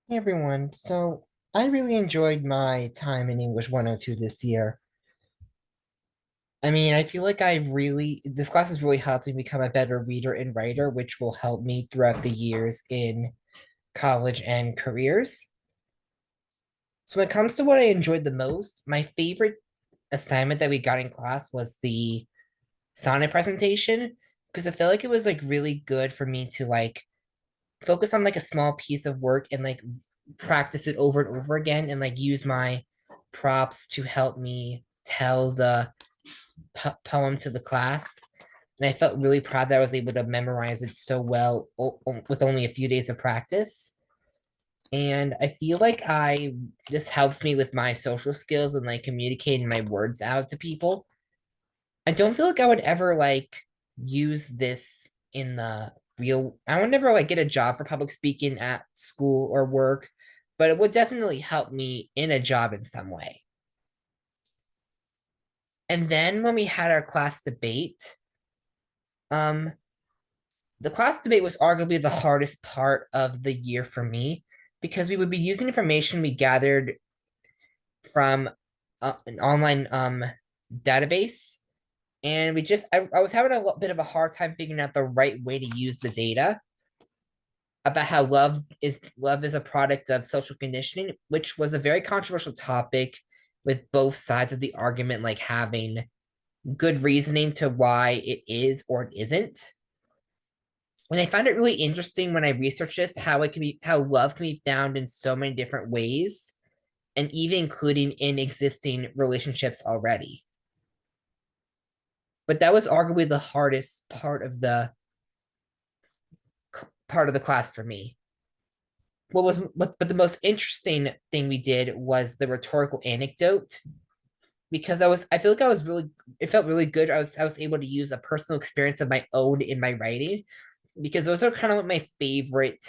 Hey everyone, I really enjoyed my time in English 102 this year. I feel like this class has really helped me become a better reader and writer, which will help me throughout the years in college and careers. So when it comes to what I enjoyed the most, my favorite assignment that we got in class was the sonnet presentation because I feel like it was like really good for me to like focus on like a small piece of work and like practice it over and over again and like use my props to help me tell the poem to the class. And I felt really proud that I was able to memorize it so well with only a few days of practice. And I feel like I this helps me with my social skills and like communicating my words out to people. I don't feel like I would ever like use this in the I would never like get a job for public speaking at school or work, but it would definitely help me in a job in some way. And then when we had our class debate, um, the class debate was arguably the hardest part of the year for me because we would be using information we gathered from an online database. And I was having a bit of a hard time figuring out the right way to use the data about how love is a product of social conditioning, which was a very controversial topic with both sides of the argument like having good reasoning to why it is or it isn't. And I find it really interesting when I research this how love can be found in so many different ways and even including in existing relationships already. But that was arguably the hardest part of the class for me. But the most interesting thing we did was the rhetorical anecdote because I feel like I was really it felt really good. I was able to use a personal experience of my own in my writing because those are kind of like my favorite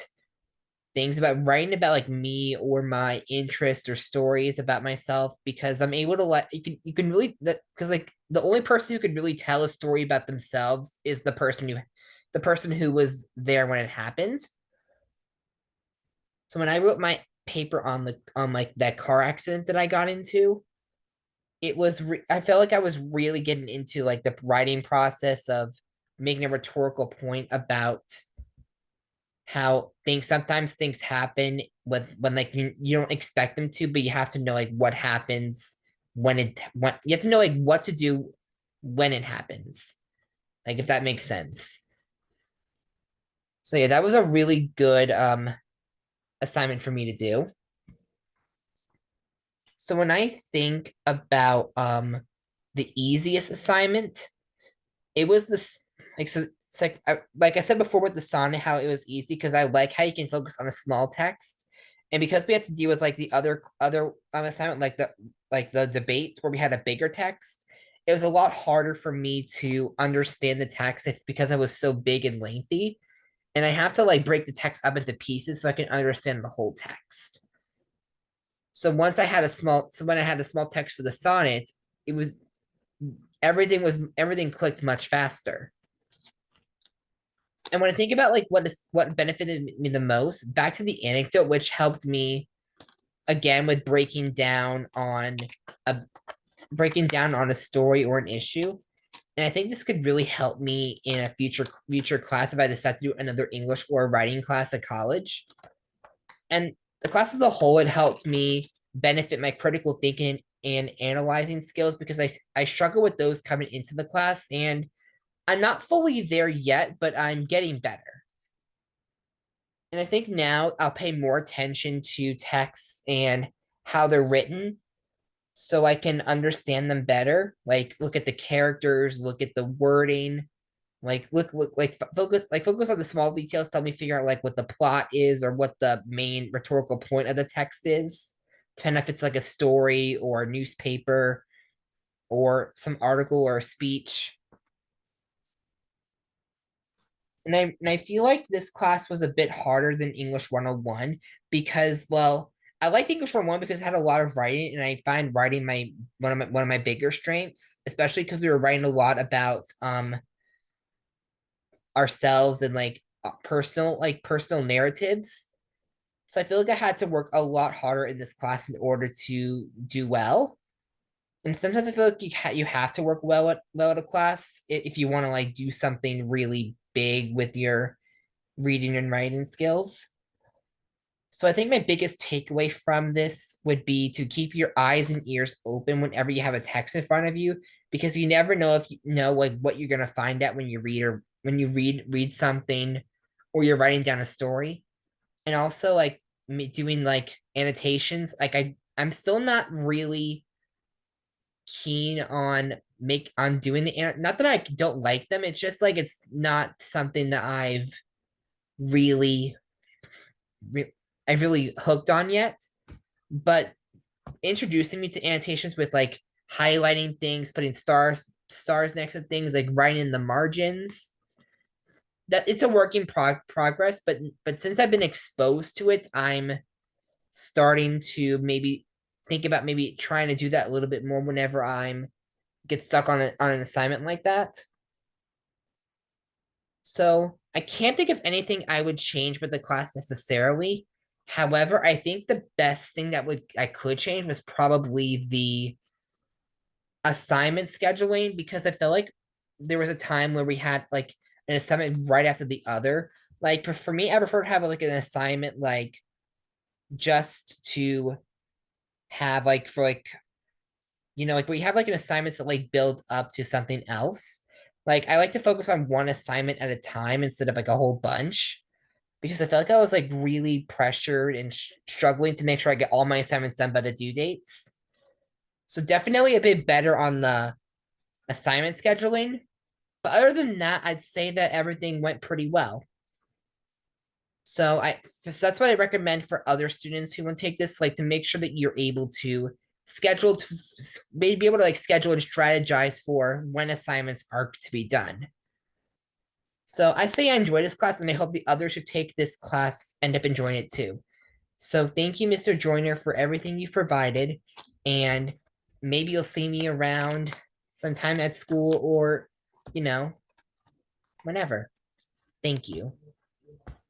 things about writing about like me or my interests or stories about myself because I'm able to let you can really that because like the only person who could really tell a story about themselves is the person who was there when it happened. So when I wrote my paper on the on like that car accident that I got into, I felt like I was really getting into like the writing process of making a rhetorical point about how sometimes things happen when like you don't expect them to, but you have to know like what happens when you have to know like what to do when it happens. Like if that makes sense. So yeah, that was a really good assignment for me to do. So when I think about the easiest assignment, it was this like so it's like I said before with the sonnet how it was easy because I like how you can focus on a small text. And because we had to deal with like the other assignment like the debates where we had a bigger text, it was a lot harder for me to understand the text because it was so big and lengthy. And I have to like break the text up into pieces so I can understand the whole text. So when I had a small text for the sonnet, it was everything clicked much faster. And when I think about like what benefited me the most, back to the anecdote, which helped me again with a breaking down on a story or an issue. And I think this could really help me in a future class if I decide to do another English or writing class at college. And the class as a whole, it helped me benefit my critical thinking and analyzing skills because I struggle with those coming into the class and I'm not fully there yet, but I'm getting better. And I think now I'll pay more attention to texts and how they're written so I can understand them better. Like look at the characters, look at the wording, look focus on the small details, tell me figure out like what the plot is or what the main rhetorical point of the text is. Depending if it's like a story or a newspaper or some article or a speech. And I feel like this class was a bit harder than English 101 because, well, I liked English 101 because it had a lot of writing, and I find writing one of my bigger strengths, especially because we were writing a lot about ourselves and like personal narratives. So I feel like I had to work a lot harder in this class in order to do well. And sometimes I feel like you have to work well at a class if you want to like do something really big with your reading and writing skills. So I think my biggest takeaway from this would be to keep your eyes and ears open whenever you have a text in front of you, because you never know if you know like what you're gonna find out when you read or when you read something or you're writing down a story. And also like me doing like annotations, like I'm still not really keen on doing not that I don't like them, it's just like it's not something that really re- I've really hooked on yet. But introducing me to annotations with like highlighting things, putting stars next to things, like writing in the margins. That it's a work in progress, but since I've been exposed to it, I'm starting to maybe think about maybe trying to do that a little bit more whenever I'm get stuck on an assignment like that. So I can't think of anything I would change with the class necessarily. However, I think the best thing that would I could change was probably the assignment scheduling, because I felt like there was a time where we had like an assignment right after the other. Like for me, I prefer to have like an assignment like just to have like for like like we have like an assignments that like build up to something else. Like I like to focus on one assignment at a time instead of like a whole bunch, because I felt like I was like really pressured and struggling to make sure I get all my assignments done by the due dates. So definitely a bit better on the assignment scheduling. But other than that, I'd say that everything went pretty well. So that's what I recommend for other students who want to take this, like to make sure that you're able to schedule to maybe be able to like schedule and strategize for when assignments are to be done. So I say I enjoy this class, and I hope the others who take this class end up enjoying it too. So thank you, Mr. Joyner, for everything you've provided, and maybe you'll see me around sometime at school or, you know, whenever. Thank you.